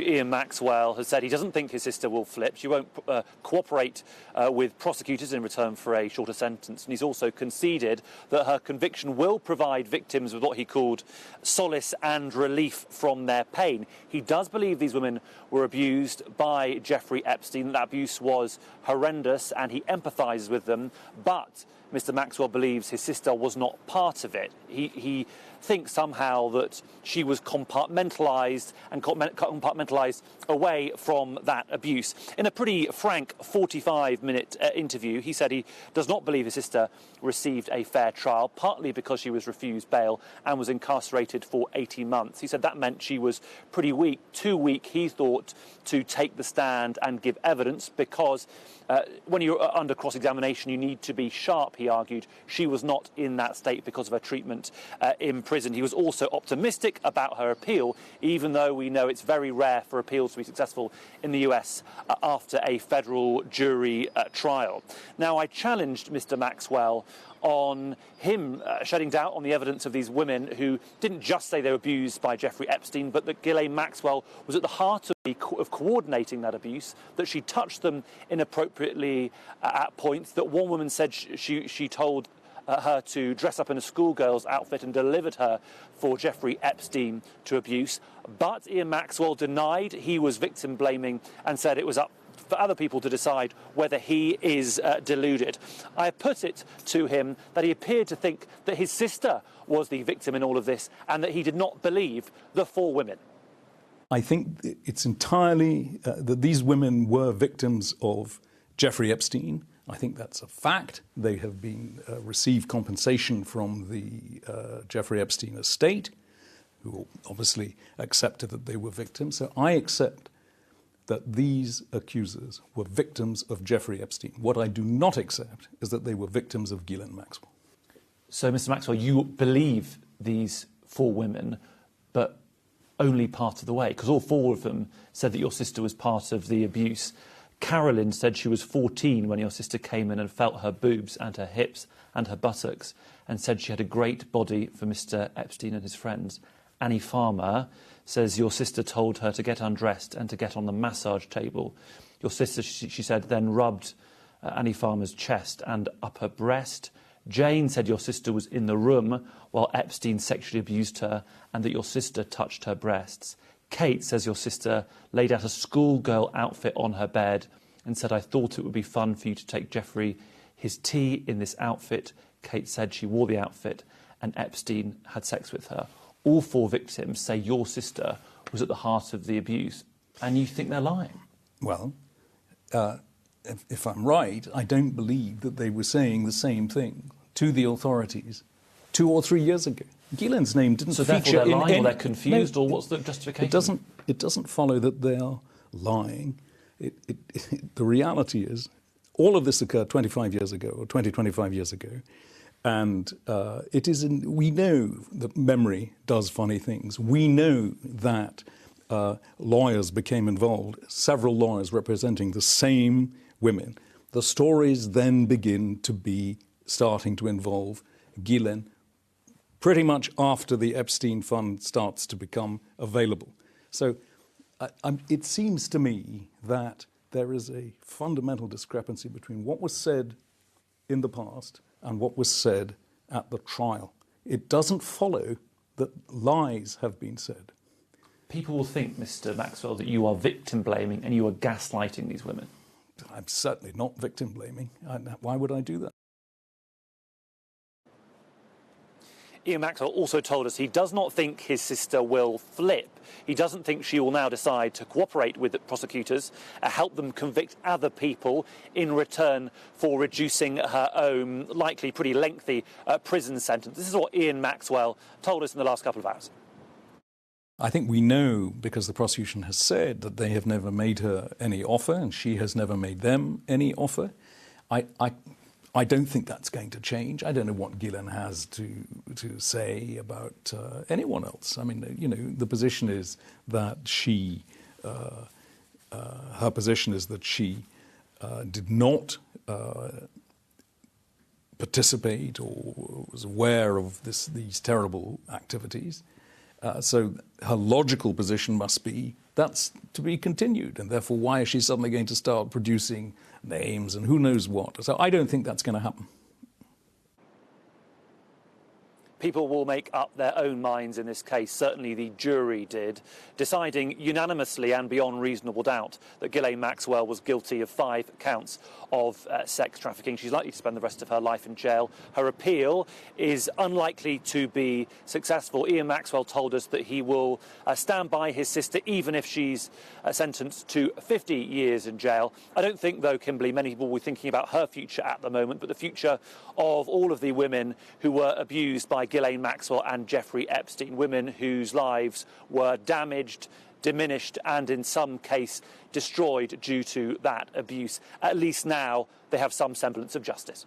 Ian Maxwell has said he doesn't think his sister will flip. She won't cooperate with prosecutors in return for a shorter sentence. And he's also conceded that her conviction will provide victims with what he called solace and relief from their pain. He does believe these women were abused by Jeffrey Epstein. That abuse was horrendous and he empathises with them. But Mr Maxwell believes his sister was not part of it. He thinks somehow that she was compartmentalised away from that abuse. In a pretty frank 45-minute interview, he said he does not believe his sister received a fair trial, partly because she was refused bail and was incarcerated for 18 months. He said that meant she was pretty weak, too weak, he thought, to take the stand and give evidence, because when you're under cross-examination, you need to be sharp, he argued. She was not in that state because of her treatment in prison. He was also optimistic about her appeal, even though we know it's very rare for appeals to be successful in the US after a federal jury trial. Now, I challenged Mr Maxwell on him shedding doubt on the evidence of these women who didn't just say they were abused by Jeffrey Epstein, but that Ghislaine Maxwell was at the heart of coordinating that abuse, that she touched them inappropriately at points, that one woman said she told her to dress up in a schoolgirl's outfit and delivered her for Jeffrey Epstein to abuse. But Ian Maxwell denied he was victim blaming and said it was up for other people to decide whether he is deluded. I put it to him that he appeared to think that his sister was the victim in all of this and that he did not believe the four women. I think it's entirely that these women were victims of Jeffrey Epstein. I think that's a fact. They have been received compensation from the Jeffrey Epstein estate, who obviously accepted that they were victims. So I accept that these accusers were victims of Jeffrey Epstein. What I do not accept is that they were victims of Ghislaine Maxwell. So, Mr Maxwell, you believe these four women, but only part of the way, because all four of them said that your sister was part of the abuse. Carolyn said she was 14 when your sister came in and felt her boobs and her hips and her buttocks and said she had a great body for Mr Epstein and his friends. Annie Farmer says your sister told her to get undressed and to get on the massage table. Your sister, she said, then rubbed Annie Farmer's chest and up her breast. Jane said your sister was in the room while Epstein sexually abused her and that your sister touched her breasts. Kate says your sister laid out a schoolgirl outfit on her bed and said, I thought it would be fun for you to take Jeffrey his tea in this outfit. Kate said she wore the outfit and Epstein had sex with her. All four victims say your sister was at the heart of the abuse, and you think they're lying. Well, if I'm right, I don't believe that they were saying the same thing to the authorities 2 or 3 years ago. Ghislaine's name didn't feature in any... So therefore they're lying, or they're confused, or what's the justification? It doesn't follow that they are lying. The reality is, all of this occurred 25 years ago, or 25 years ago, and we know that memory does funny things. We know that lawyers became involved, several lawyers representing the same women. The stories then begin to be starting to involve Ghislaine pretty much after the Epstein fund starts to become available. So it seems to me that there is a fundamental discrepancy between what was said in the past and what was said at the trial. It doesn't follow that lies have been said. People will think, Mr Maxwell, that you are victim blaming and you are gaslighting these women. I'm certainly not victim blaming. Why would I do that? Ian Maxwell also told us he does not think his sister will flip. He doesn't think she will now decide to cooperate with the prosecutors, help them convict other people in return for reducing her own likely pretty lengthy prison sentence. This is what Ian Maxwell told us in the last couple of hours. I think we know, because the prosecution has said that they have never made her any offer and she has never made them any offer. I don't think that's going to change. I don't know what Ghislaine has to say about anyone else. I mean, you know, the position is that her position is that she did not participate or was aware of these terrible activities. So her logical position must be that's to be continued, and therefore why is she suddenly going to start producing names and who knows what? So I don't think that's going to happen. People will make up their own minds in this case. Certainly the jury did, deciding unanimously and beyond reasonable doubt that Ghislaine Maxwell was guilty of 5 counts of sex trafficking. She's likely to spend the rest of her life in jail. Her appeal is unlikely to be successful. Ian Maxwell told us that he will stand by his sister even if she's sentenced to 50 years in jail. I don't think, though, Kimberly, many people will be thinking about her future at the moment, but the future of all of the women who were abused by Ghislaine Maxwell and Jeffrey Epstein, women whose lives were damaged, diminished and in some case destroyed due to that abuse. At least now they have some semblance of justice.